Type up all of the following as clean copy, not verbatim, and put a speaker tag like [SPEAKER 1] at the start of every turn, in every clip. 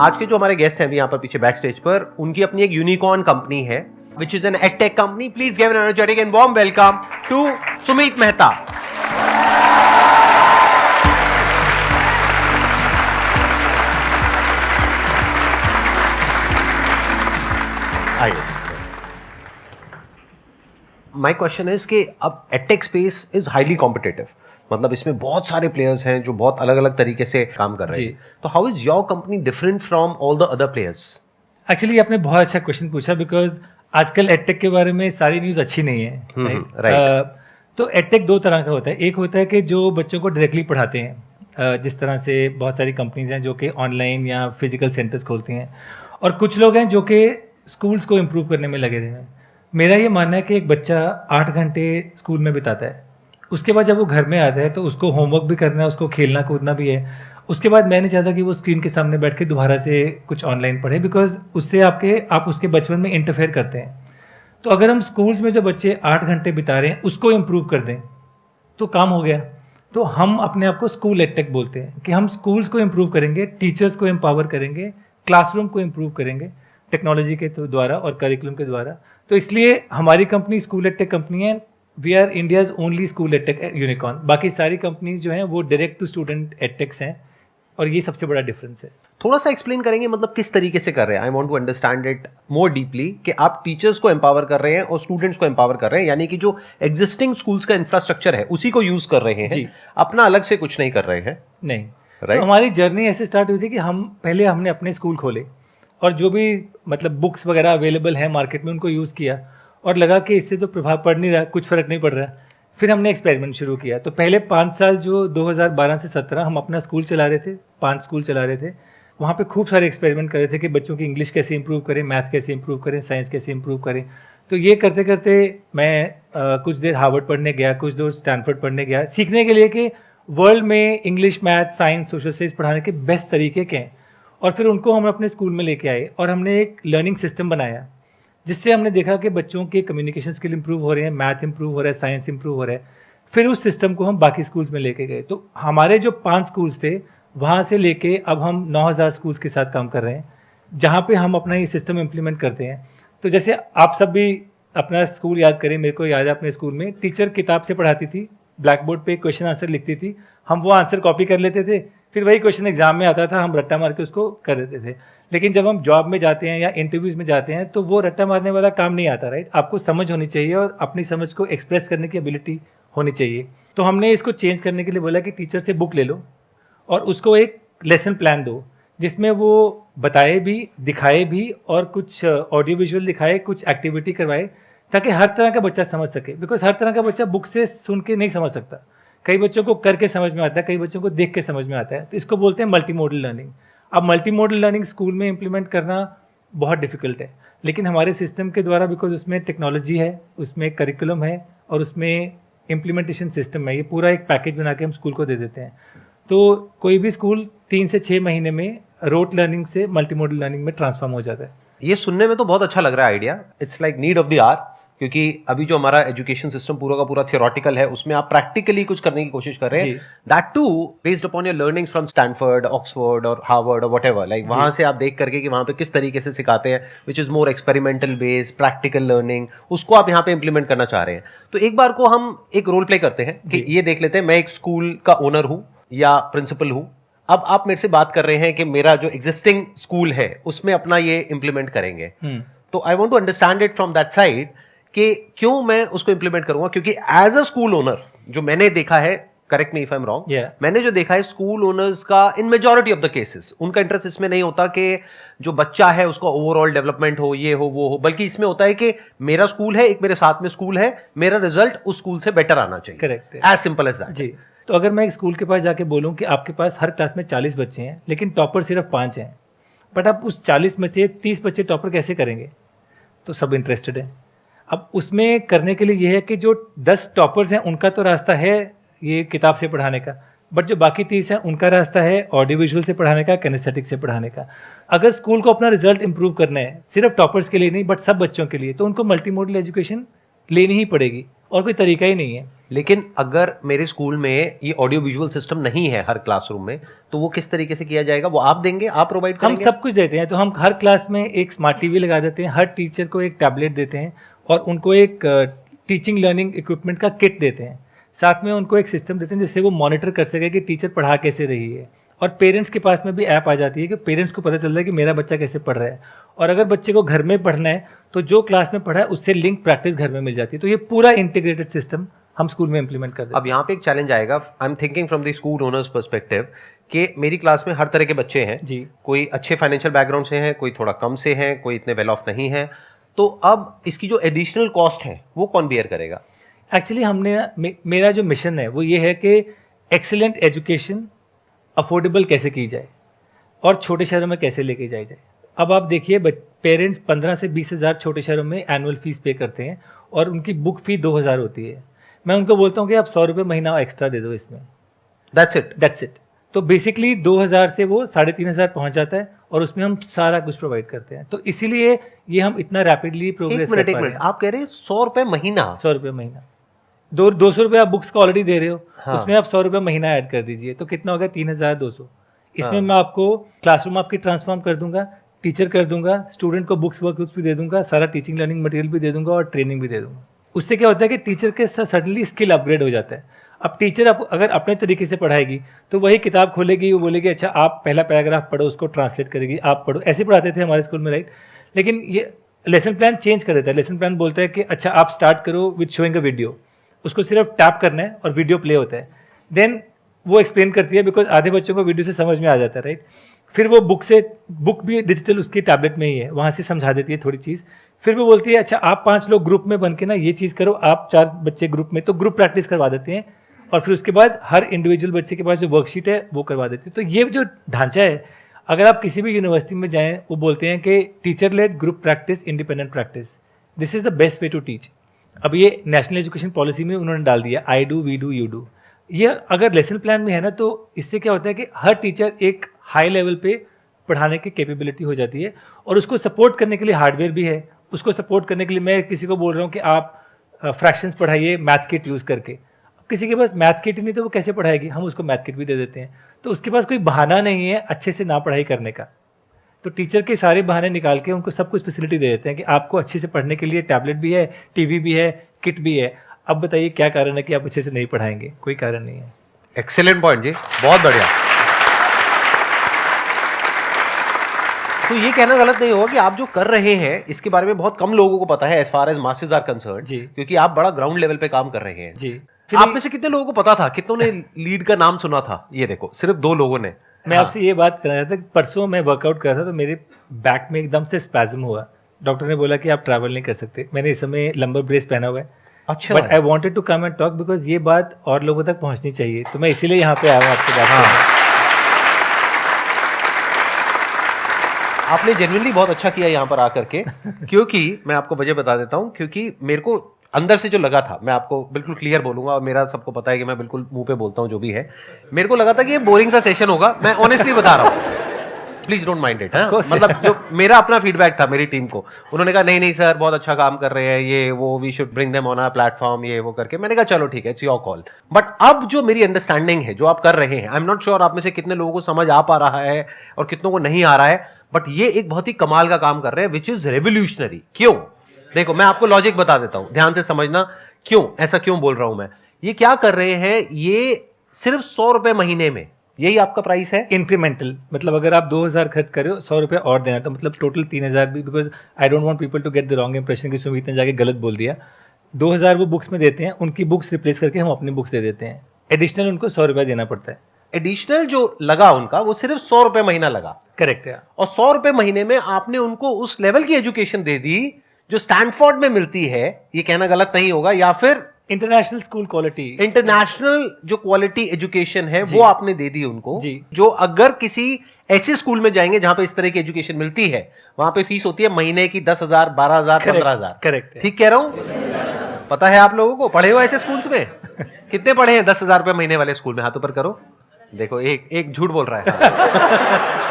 [SPEAKER 1] आज के जो हमारे गेस्ट हैं अभी यहाँ पर पीछे बैक स्टेज पर, उनकी अपनी एक यूनिकॉर्न कंपनी है which is an edtech company. Please give an energetic and warm welcome to Sumit Mehta. आइए. माई क्वेश्चन इज कि अब edtech space is highly competitive, मतलब इसमें बहुत सारे प्लेयर्स हैं जो बहुत अलग अलग तरीके से काम कर रहे हैं. तो how is your company different from all the other players?
[SPEAKER 2] Actually आपने बहुत अच्छा क्वेश्चन पूछा, बिकॉज आजकल एडटेक के बारे में सारी न्यूज़ अच्छी नहीं है.
[SPEAKER 1] राइट.
[SPEAKER 2] तो एडटेक दो तरह का होता है. एक होता है कि जो बच्चों को डायरेक्टली पढ़ाते हैं, जिस तरह से बहुत सारी कंपनीज हैं जो कि ऑनलाइन या फिजिकल सेंटर्स खोलती हैं, और कुछ लोग हैं जो कि स्कूल्स को इम्प्रूव करने में लगे हुए हैं. मेरा ये मानना है कि एक बच्चा 8 घंटे स्कूल में बिताता है, उसके बाद जब वो घर में आता है तो उसको होमवर्क भी करना है, उसको खेलना कूदना भी है. उसके बाद मैं नहीं चाहता कि वो स्क्रीन के सामने बैठ के दोबारा से कुछ ऑनलाइन पढ़े, बिकॉज उससे आप उसके बचपन में इंटरफेयर करते हैं. तो अगर हम स्कूल्स में जो बच्चे 8 घंटे बिता रहे हैं उसको इम्प्रूव कर दें तो काम हो गया. तो हम अपने आप को स्कूल एडटेक बोलते हैं कि हम स्कूल्स को इम्प्रूव करेंगे, टीचर्स को एम्पावर करेंगे, क्लासरूम को इम्प्रूव करेंगे टेक्नोलॉजी के द्वारा और करिकुलम के द्वारा. तो इसलिए हमारी कंपनी स्कूल एडटेक कंपनी है. We are India's only school edtech unicorn. बाकी सारी कंपनीज जो हैं वो डायरेक्ट टू स्टूडेंट एडटेक्स हैं, और ये सबसे बड़ा डिफरेंस है.
[SPEAKER 1] थोड़ा सा एक्सप्लेन करेंगे, मतलब किस तरीके से कर रहे हैं? I want to understand it more deeply कि आप टीचर्स को एम्पावर कर रहे हैं और स्टूडेंट्स को एम्पावर कर रहे हैं, यानी कि जो एग्जिस्टिंग स्कूल्स का इंफ्रास्ट्रक्चर है उसी को यूज कर रहे हैं, अपना अलग से कुछ नहीं कर रहे हैं.
[SPEAKER 2] नहीं, right? तो हमारी जर्नी ऐसे स्टार्ट हुई थी कि हमने अपने स्कूल खोले और जो भी मतलब बुक्स वगैरह अवेलेबल हैं मार्केट में उनको यूज़ किया, और लगा कि इससे तो प्रभाव पड़ नहीं रहा, कुछ फ़र्क नहीं पड़ रहा. फिर हमने एक्सपेरिमेंट शुरू किया. तो पहले 5 साल जो 2012 से 17 हम अपना स्कूल चला रहे थे, 5 स्कूल चला रहे थे. वहाँ पे खूब सारे एक्सपेरिमेंट कर रहे थे कि बच्चों की इंग्लिश कैसे इंप्रूव करें, मैथ कैसे इंप्रूव करें, साइंस कैसे इंप्रूव करें. तो ये करते करते मैं कुछ देर हार्वर्ड पढ़ने गया, कुछ देर स्टैनफोर्ड पढ़ने गया, सीखने के लिए कि वर्ल्ड में English, math, science, social studies पढ़ाने के बेस्ट तरीके क्या हैं. और फिर उनको हम अपने स्कूल में लेके आए और हमने एक लर्निंग सिस्टम बनाया जिससे हमने देखा कि बच्चों के कम्युनिकेशन स्किल इंप्रूव हो रहे हैं, मैथ इंप्रूव हो रहा है, साइंस इंप्रूव हो रहा है. फिर उस सिस्टम को हम बाकी स्कूल्स में लेके गए. तो हमारे जो 5 स्कूल्स थे वहाँ से लेके अब हम 9000 स्कूल्स के साथ काम कर रहे हैं, जहाँ पे हम अपना ये सिस्टम इम्प्लीमेंट करते हैं. तो जैसे आप सब भी अपना स्कूल याद करें, मेरे को याद है अपने स्कूल में टीचर किताब से पढ़ाती थी, ब्लैक बोर्ड पे क्वेश्चन आंसर लिखती थी, हम वो आंसर कॉपी कर लेते थे, फिर वही क्वेश्चन एग्जाम में आता था, हम रट्टा मार के उसको कर देते थे. लेकिन जब हम जॉब में जाते हैं या इंटरव्यूज़ में जाते हैं तो वो रट्टा मारने वाला काम नहीं आता. राइट, आपको समझ होनी चाहिए और अपनी समझ को एक्सप्रेस करने की एबिलिटी होनी चाहिए. तो हमने इसको चेंज करने के लिए बोला कि टीचर से बुक ले लो और उसको एक लेसन प्लान दो जिसमें वो बताए भी, दिखाए भी, और कुछ ऑडियो विजुअल दिखाए, कुछ एक्टिविटी करवाए, ताकि हर तरह का बच्चा समझ सके. बिकॉज हर तरह का बच्चा बुक से सुन के नहीं समझ सकता. कई बच्चों को करके समझ में आता है, कई बच्चों को देख के समझ में आता है. तो इसको बोलते हैं मल्टी मॉडल लर्निंग. अब मल्टी मॉडल लर्निंग स्कूल में इम्प्लीमेंट करना बहुत डिफिकल्ट है, लेकिन हमारे सिस्टम के द्वारा, बिकॉज उसमें टेक्नोलॉजी है, उसमें करिकुलम है और उसमें इम्प्लीमेंटेशन सिस्टम है, ये पूरा एक पैकेज बना के हम स्कूल को दे देते हैं. तो कोई भी स्कूल 3 से 6 महीने में रोट लर्निंग से मल्टी मॉडल लर्निंग में ट्रांसफॉर्म हो जाता है.
[SPEAKER 1] ये सुनने में तो बहुत अच्छा लग रहा है idea. It's like need of the hour, क्योंकि अभी जो हमारा एजुकेशन सिस्टम पूरा का पूरा थियोरेटिकल है, उसमें आप प्रैक्टिकली कुछ करने की कोशिश कर रहे हैं. That to based upon your learnings from Stanford, Oxford और हार्वर्ड और व्हाटएवर. लाइक वहां से आप देख करके कि वहां पे किस तरीके से सिखाते हैं, which is more experimental based, practical learning, उसको आप यहाँ पे इंप्लीमेंट करना चाह रहे हैं. तो एक बार को हम एक रोल प्ले करते हैं कि ये देख लेते हैं, मैं एक स्कूल का ओनर हूँ या प्रिंसिपल हूँ. अब आप मेरे से बात कर रहे हैं कि मेरा जो एग्जिस्टिंग स्कूल है उसमें अपना ये इंप्लीमेंट करेंगे. तो I want to understand it from that side कि क्यों मैं उसको इंप्लीमेंट करूंगा. क्योंकि एज अ स्कूल ओनर जो मैंने देखा है, correct me if I am wrong, मैंने जो देखा है स्कूल ओनर्स का इन मेजॉरिटी ऑफ द केसेस उनका इंटरेस्ट इसमें नहीं होता कि जो बच्चा है उसका ओवरऑल डेवलपमेंट हो, ये हो वो हो, बल्कि इसमें होता है कि मेरा स्कूल है, एक मेरे साथ में स्कूल है, मेरा रिजल्ट उस स्कूल से बेटर आना चाहिए.
[SPEAKER 2] Correct,
[SPEAKER 1] as simple as that.
[SPEAKER 2] जी. तो अगर मैं एक स्कूल के पास जाके बोलूं कि आपके पास हर क्लास में 40 बच्चे हैं लेकिन टॉपर सिर्फ 5 हैं, बट आप उस 40 में से 30 बच्चे टॉपर कैसे करेंगे? तो सब इंटरेस्टेड हैं. अब उसमें करने के लिए ये है कि जो 10 टॉपर्स हैं उनका तो रास्ता है ये किताब से पढ़ाने का, बट जो बाकी 30 हैं उनका रास्ता है ऑडियो विजुअल से पढ़ाने का, किनेस्थेटिक से पढ़ाने का. अगर स्कूल को अपना रिजल्ट इंप्रूव करना है सिर्फ टॉपर्स के लिए नहीं बट सब बच्चों के लिए, तो उनको मल्टी मॉडल एजुकेशन लेनी ही पड़ेगी और कोई तरीका ही नहीं है.
[SPEAKER 1] लेकिन अगर मेरे स्कूल में ये ऑडियो विजुअल सिस्टम नहीं है हर क्लासरूम में, तो वो किस तरीके से किया जाएगा? वो आप देंगे, आप प्रोवाइड
[SPEAKER 2] हम
[SPEAKER 1] करेंगे?
[SPEAKER 2] सब कुछ देते हैं। तो हम हर क्लास में एक स्मार्ट टीवी लगा देते हैं, हर टीचर को एक टैबलेट देते हैं और उनको एक टीचिंग लर्निंग इक्विपमेंट का किट देते हैं। साथ में उनको एक सिस्टम देते हैं जिससे वो मॉनिटर कर सके कि टीचर पढ़ा कैसे रही है। और पेरेंट्स के पास में भी ऐप आ जाती है कि पेरेंट्स को पता चल रहा है कि मेरा बच्चा कैसे पढ़ रहा है। और अगर बच्चे को घर में पढ़ना है तो जो क्लास में पढ़ा है उससे लिंक प्रैक्टिस घर में मिल जाती है। तो ये पूरा इंटीग्रेटेड सिस्टम हम स्कूल में इम्प्लीमेंट कर देते हैं।
[SPEAKER 1] अब यहाँ पे एक चैलेंज आएगा, I am thinking from the school owners perspective, कि मेरी क्लास में हर तरह के बच्चे हैं
[SPEAKER 2] जी।
[SPEAKER 1] कोई अच्छे फाइनेंशियल बैकग्राउंड से हैं, कोई थोड़ा कम से हैं, कोई इतने वेल ऑफ नहीं है। तो अब इसकी जो एडिशनल कॉस्ट है वो कौन बियर करेगा?
[SPEAKER 2] एक्चुअली मेरा जो मिशन है वो ये है कि एक्सीलेंट एजुकेशन अफोर्डेबल कैसे की जाए और छोटे शहरों में कैसे लेके जाई जाए। अब आप देखिए, पेरेंट्स 15 से 20 हज़ार छोटे शहरों में एनुअल फीस पे करते हैं और उनकी बुक फी 2000 होती है। मैं उनको बोलता हूँ कि आप 100 रुपये महीना एक्स्ट्रा दे दो इसमें, दैट्स इट। तो बेसिकली 2000 से वो 3500 पहुँच जाता है और उसमें हम सारा कुछ प्रोवाइड करते हैं। तो इसीलिए ये हम इतना रैपिडली प्रोग्रेस कर पा रहे हैं।
[SPEAKER 1] आप कह रहे हैं 100 रुपए महीना?
[SPEAKER 2] 100 रुपये महीना, 200 रुपये आप बुक्स का ऑलरेडी दे रहे हो,
[SPEAKER 1] हाँ।
[SPEAKER 2] उसमें आप 100 रुपये महीना ऐड कर दीजिए तो कितना होगा? 3200। इसमें मैं आपको क्लासरूम आपकी ट्रांसफॉर्म कर दूंगा, टीचर कर दूंगा, स्टूडेंट को बुक्स वर्कबुक्स भी दे दूंगा, सारा टीचिंग लर्निंग मटेरियल भी दे दूंगा और ट्रेनिंग भी दे दूंगा। उससे क्या होता है कि टीचर के साथ सडनली स्किल अपग्रेड हो जाता है। अब टीचर अगर अपने तरीके से पढ़ाएगी तो वही किताब खोलेगी, वो बोलेगी अच्छा आप पहला पैराग्राफ पढ़ो, उसको ट्रांसलेट करेगी, आप पढ़ो। ऐसे पढ़ाते थे हमारे स्कूल में, राइट। लेकिन ये लेसन प्लान चेंज कर देता है। लेसन प्लान बोलता है कि अच्छा आप स्टार्ट करो विद शोइंग अ वीडियो, उसको सिर्फ टैप करना है और वीडियो प्ले होता है। देन वो एक्सप्लेन करती है, बिकॉज आधे बच्चों को वीडियो से समझ में आ जाता है, राइट। फिर वो बुक भी डिजिटल उसकी टैबलेट में ही है, वहाँ से समझा देती है थोड़ी चीज़। फिर वो बोलती है अच्छा आप 5 लोग ग्रुप में बन के ना ये चीज़ करो, आप 4 बच्चे ग्रुप में, तो ग्रुप प्रैक्टिस करवा देते हैं। और फिर उसके बाद हर इंडिविजुअल बच्चे के पास जो वर्कशीट है वो करवा देते हैं। तो ये जो ढांचा है, अगर आप किसी भी यूनिवर्सिटी में जाएँ, वो बोलते हैं कि teacher led group practice, independent practice, this is the best way to teach. अब ये नेशनल एजुकेशन पॉलिसी में उन्होंने डाल दिया, I do, we do, you do. ये अगर लेसन प्लान में है ना, तो इससे क्या होता है कि हर टीचर एक हाई लेवल पे पढ़ाने की कैपेबिलिटी हो जाती है और उसको सपोर्ट करने के लिए हार्डवेयर भी है। उसको सपोर्ट करने के लिए मैं किसी को बोल रहा हूँ कि आप फ्रैक्शंस पढ़ाइए मैथ किट यूज़ करके। किसी के पास मैथ किट नहीं तो वो कैसे पढ़ाएगी? हम उसको मैथ किट भी दे देते हैं। तो उसके पास कोई बहाना नहीं है अच्छे से ना पढ़ाई करने का। तो टीचर के सारे बहाने निकाल के उनको सब कुछ फैसिलिटी दे देते हैं कि आपको अच्छे से पढ़ने के लिए टैबलेट भी है, टीवी भी है, किट भी है। अब बताइए क्या कारण है कि आप अच्छे से नहीं पढ़ाएंगे? कोई कारण नहीं है।
[SPEAKER 1] एक्सेलेंट पॉइंट जी, बहुत बढ़िया। तो ये कहना गलत नहीं होगा कि आप जो कर रहे हैं इसके बारे में बहुत कम लोगों को पता है as far as masses are concerned, क्योंकि आप बड़ा ग्राउंड लेवल पे काम कर रहे हैं
[SPEAKER 2] जी।
[SPEAKER 1] आप में से कितने लोगों को पता था? कितनों ने लीड का नाम सुना था? ये देखो, सिर्फ 2 लोगों ने।
[SPEAKER 2] मैं आपसे ये बात करना चाहता था, परसों मैं वर्कआउट कर रहा था तो मेरे बैक में एकदम से स्पैज्म हुआ। डॉक्टर ने बोला कि आप ट्रैवल नहीं कर सकते। मैंने इस समय लंबर ब्रेस पहना हुआ है।
[SPEAKER 1] अच्छा,
[SPEAKER 2] but I wanted to come and talk because ये बात और लोगों तक पहुंचनी चाहिए, तो मैं इसीलिए यहाँ पे आया हूँ आपसे बात करने।
[SPEAKER 1] आपने जेन्युइनली बहुत अच्छा किया यहाँ पर आकर के, क्योंकि मैं आपको वजह बता देता हूँ। क्योंकि मेरे को अंदर से जो लगा था, मैं आपको बिल्कुल क्लियर बोलूंगा और मेरा सबको पता है कि मैं बिल्कुल मुंह पे बोलता हूँ जो भी है। मेरे को लगा था कि ये बोरिंग सा सेशन होगा, मैं ऑनेस्टली बता रहा हूँ, प्लीज डोंट माइंड इट। मतलब जो मेरा अपना फीडबैक था मेरी टीम को, उन्होंने कहा नहीं नहीं सर बहुत अच्छा काम कर रहे हैं, ये वो, we should bring them on a platform, ये वो करके। मैंने कहा चलो ठीक है, इट्स योर कॉल। बट अब जो मेरी अंडरस्टैंडिंग है, जो आप कर रहे हैं, आई एम नॉट श्योर आप में से कितने लोगों को समझ आ पा रहा है और कितनों को नहीं आ रहा है, बट ये एक बहुत ही कमाल का काम कर रहे हैं विच इज रेवोल्यूशनरी। क्यों? देखो मैं आपको लॉजिक बता देता हूं, ध्यान से समझना क्यों ऐसा क्यों बोल रहा हूं मैं। ये क्या कर रहे हैं, ये सिर्फ 100 रुपए महीने में, यही आपका प्राइस है
[SPEAKER 2] इंक्रीमेंटल। मतलब अगर आप 2000 खर्च कर रहे हो, 100 रुपये और देना, तो मतलब टोटल 3000 भी। Because I don't want people to get the wrong impression कि सुमित ने जाके गलत बोल दिया। 2000 वो बुक्स में देते हैं, उनकी बुक्स रिप्लेस करके हम अपनी बुक्स दे देते हैं। एडिशनल उनको 100 रुपये देना पड़ता है।
[SPEAKER 1] एडिशनल जो लगा उनका वो सिर्फ 100 रुपए महीना लगा।
[SPEAKER 2] करेक्ट है।
[SPEAKER 1] और 100 रुपए महीने में आपने उनको उस लेवल की एजुकेशन दे दी जो स्टैनफोर्ड में मिलती है, ये कहना गलत नहीं होगा, या फिर
[SPEAKER 2] इंटरनेशनल स्कूल क्वालिटी,
[SPEAKER 1] इंटरनेशनल जो क्वालिटी एजुकेशन है वो आपने दे दी उनको
[SPEAKER 2] जी।
[SPEAKER 1] जो अगर किसी ऐसे स्कूल में जाएंगे जहां पे इस तरह की एजुकेशन मिलती है, वहां पे फीस होती है महीने की 10,000, 12,000, 15,000।
[SPEAKER 2] करेक्ट है।
[SPEAKER 1] ठीक कह रहा हूं? पता है आप लोगों को? पढ़े हो ऐसे स्कूल्स में? कितने पढ़े हैं 10,000 रुपए महीने वाले स्कूल में? हाथों पर करो। देखो एक झूठ बोल रहा है।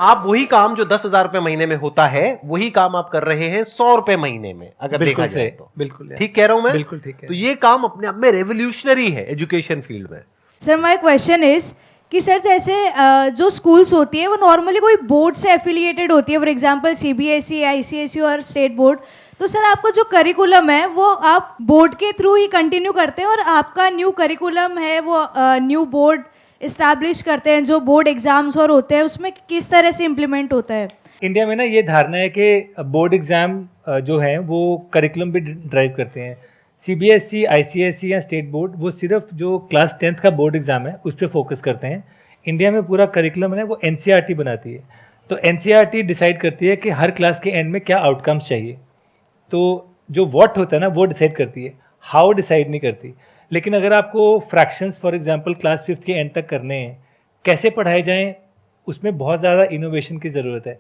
[SPEAKER 1] आप वही काम जो 10,000 रुपए महीने में होता है, वही काम आप कर रहे हैं 100 रुपए महीने में, अगर देखा जाए तो।
[SPEAKER 2] बिल्कुल
[SPEAKER 1] ठीक कह रहा हूं मैं?
[SPEAKER 2] बिल्कुल ठीक है।
[SPEAKER 1] तो ये काम अपने आप में रेवोल्यूशनरी है एजुकेशन फील्ड में।
[SPEAKER 3] सर माय क्वेश्चन इज कि सर जैसे जो स्कूल्स होती है वो नॉर्मली कोई बोर्ड से एफिलिएटेड होती है, फॉर एग्जांपल सीबीएसई, आईसीएसई और स्टेट बोर्ड, तो सर आपका जो करिकुलम है वो आप बोर्ड के थ्रू ही कंटिन्यू करते हैं और आपका न्यू करिकुलम है वो न्यू बोर्ड इस्टेब्लिश करते हैं, जो बोर्ड एग्जाम्स और होते हैं उसमें किस तरह से इम्प्लीमेंट होता है?
[SPEAKER 2] इंडिया में ना ये धारणा है कि बोर्ड एग्ज़ाम जो हैं वो करिकुलम भी ड्राइव करते हैं। सीबीएसई, आईसीएसई या स्टेट बोर्ड वो सिर्फ जो क्लास 10th का बोर्ड एग्ज़ाम है उस पर फोकस करते हैं। इंडिया में पूरा करिकुलम है वो एनसीईआरटी बनाती है। तो एनसीईआरटी डिसाइड करती है कि हर क्लास के एंड में क्या आउटकम्स चाहिए। तो जो व्हाट होता है ना वो डिसाइड करती है, हाउ डिसाइड नहीं करती। लेकिन अगर आपको fractions for example class 5th के एंड तक करने हैं, कैसे पढ़ाए जाएं, उसमें बहुत ज़्यादा इनोवेशन की ज़रूरत है।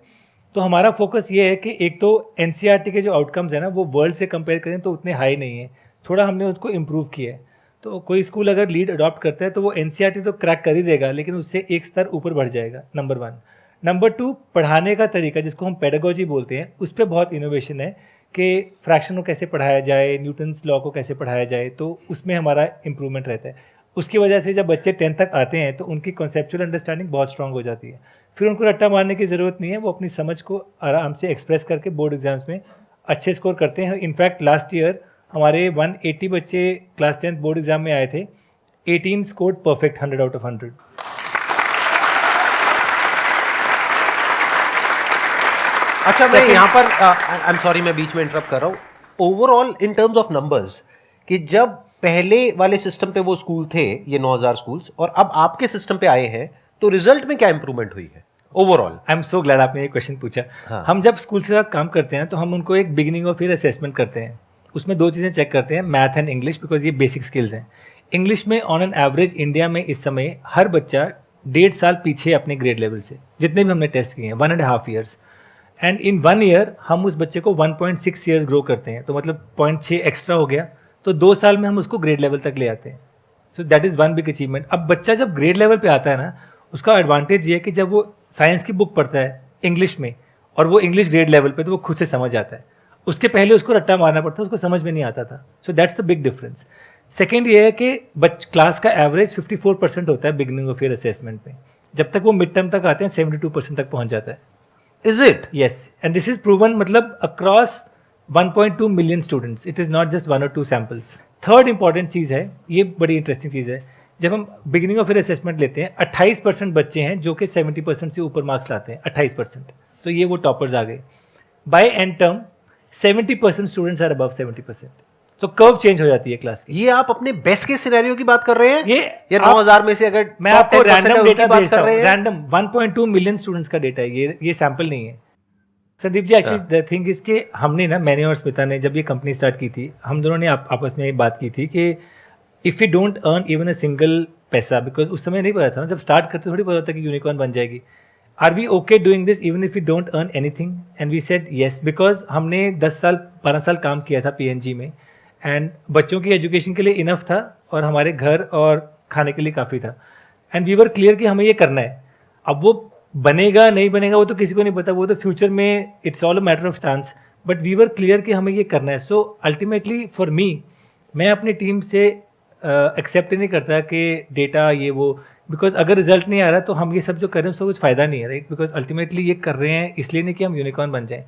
[SPEAKER 2] तो हमारा फोकस ये है कि एक तो एनसीईआरटी के जो आउटकम्स हैं ना वो वर्ल्ड से कंपेयर करें तो उतने हाई नहीं है, थोड़ा हमने उसको इम्प्रूव किया है। तो कोई स्कूल अगर लीड अडॉप्ट करता है तो वो एनसीईआरटी तो क्रैक कर ही देगा, लेकिन उससे एक स्तर ऊपर बढ़ जाएगा, नंबर 1। नंबर 2, पढ़ाने का तरीका जिसको हम पेडागोजी बोलते हैं, उस पर बहुत इनोवेशन है कि फ्रैक्शन को कैसे पढ़ाया जाए, न्यूटन्स लॉ को कैसे पढ़ाया जाए, तो उसमें हमारा इम्प्रूवमेंट रहता है। उसकी वजह से जब बच्चे 10th तक आते हैं तो उनकी कॉन्सेप्चुअल अंडरस्टैंडिंग बहुत स्ट्रांग हो जाती है। फिर उनको रट्टा मारने की ज़रूरत नहीं है, वो अपनी समझ को आराम से एक्सप्रेस करके बोर्ड एग्जाम्स में अच्छे स्कोर करते हैं। इनफैक्ट लास्ट ईयर हमारे 180 बच्चे क्लास 10th बोर्ड एग्जाम में आए थे, 18 स्कोर्ड परफेक्ट 100 आउट ऑफ 100।
[SPEAKER 1] अच्छा, मैं यहाँ पर आई एम सॉरी मैं बीच में इंटरप्ट कर रहा हूँ। Overall in terms of numbers, कि जब पहले वाले सिस्टम पे वो स्कूल थे, ये 9,000 स्कूल्स, और अब आपके सिस्टम पे आए हैं, तो रिजल्ट में क्या इंप्रूवमेंट हुई है overall?
[SPEAKER 2] I am so glad आपने ये क्वेश्चन पूछा।
[SPEAKER 1] हाँ।
[SPEAKER 2] हम जब स्कूल के साथ काम करते हैं तो हम उनको एक बिगिनिंग ऑफ ईयर असेसमेंट करते हैं। उसमें 2 चीज़ें चेक करते हैं, मैथ एंड इंग्लिश, बिकॉज ये बेसिक स्किल्स हैं। इंग्लिश में ऑन एन एवरेज इंडिया में इस समय हर बच्चा 1.5 साल पीछे अपने ग्रेड लेवल से, जितने भी हमने टेस्ट किए हैं, 1.5 ईयर्स। एंड इन 1 ईयर हम उस बच्चे को 1.6 ईयर्स ग्रो करते हैं, तो मतलब 0.6 एक्स्ट्रा हो गया, तो 2 साल में हम उसको ग्रेड लेवल तक ले आते हैं। So that is one big achievement. अब बच्चा जब ग्रेड लेवल पे आता है ना, उसका एडवांटेज ये है कि जब वो साइंस की बुक पढ़ता है इंग्लिश में, और वो इंग्लिश ग्रेड लेवल पे, तो वो खुद से समझ आता है। उसके पहले उसको रट्टा मारना पड़ता, उसको समझ में नहीं आता था। So that's the big difference. Second ये है कि क्लास का एवरेज 54% होता है बिगिनिंग ऑफ ईयर असेसमेंट में। जब तक वो मिड टर्म तक आते हैं 72% तक पहुंच जाता है।
[SPEAKER 1] Is it?
[SPEAKER 2] Yes, and this is proven मतलब across 1.2 million students. It is not just 1 or 2 samples. Third important चीज़ है, ये बड़ी इंटरेस्टिंग चीज़ है, जब हम बिगिनिंग ऑफ ईयर असेसमेंट लेते हैं 28% बच्चे हैं जो कि 70% से ऊपर मार्क्स लाते हैं, 28%। तो ये वो टॉपर्स आ गए। By end term 70% students are above 70%। तो कर्व चेंज हो जाती है क्लास की।
[SPEAKER 1] ये आप अपने बेस्ट के सिनेरियो की बात कर रहे हैं?
[SPEAKER 2] ये
[SPEAKER 1] 9,000 में से अगर
[SPEAKER 2] मैं
[SPEAKER 1] top
[SPEAKER 2] आपको
[SPEAKER 1] 10% है,
[SPEAKER 2] रैंडम
[SPEAKER 1] उनकी
[SPEAKER 2] डेटा
[SPEAKER 1] बात
[SPEAKER 2] भेजता
[SPEAKER 1] कर
[SPEAKER 2] हूँ,
[SPEAKER 1] रहे हैं?
[SPEAKER 2] रैंडम 1.2 मिलियन स्टूडेंट्स का डेटा है, ये सैंपल नहीं है। Sandeep ji, actually the thing is के हमने ना, मैंने और स्मिता ने जब ये कंपनी स्टार्ट की थी, हम दोनों ने आपस में बात की थी कि if you don't earn even a single पैसा, बिकॉज उस समय नहीं पता था ना, जब स्टार्ट करते थोड़ी पता था कि यूनिकॉर्न बन जाएगी। Are we okay doing this even if you don't earn anything? And we said yes, because हमने 10 साल 12 साल काम किया था पीएनजी में, एंड बच्चों की एजुकेशन के लिए इनफ था और हमारे घर और खाने के लिए काफ़ी था। एंड वी वर क्लियर कि हमें ये करना है। अब वो बनेगा नहीं बनेगा वो तो किसी को नहीं पता, वो तो फ्यूचर में it's all a matter of chance, but we were clear कि हमें ये करना है। सो अल्टीमेटली फॉर मी, मैं अपनी टीम से एक्सेप्ट नहीं करता कि डेटा ये वो, बिकॉज अगर रिजल्ट नहीं आ रहा तो हम ये सब जो कर रहे हैं उसका कुछ फ़ायदा नहीं है, राइट? बिकॉज अल्टीमेटली ये कर रहे हैं इसलिए नहीं कि हम यूनिकॉर्न बन जाएं,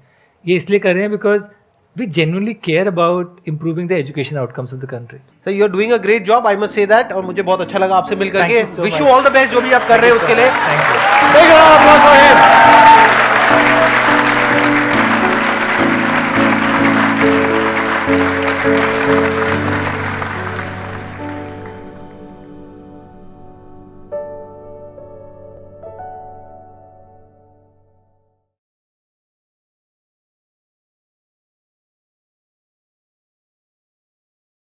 [SPEAKER 2] ये इसलिए कर रहे हैं because we genuinely care about improving the education outcomes of the country.
[SPEAKER 1] So you're doing a great job, I must say that, और मुझे बहुत अच्छा लगा आपसे मिल करके।
[SPEAKER 2] Thank you so
[SPEAKER 1] Wish you
[SPEAKER 2] much.
[SPEAKER 1] all the best जो भी आप कर रहे हैं उसके लिए।
[SPEAKER 2] Thank you.
[SPEAKER 1] Big round of applause for him.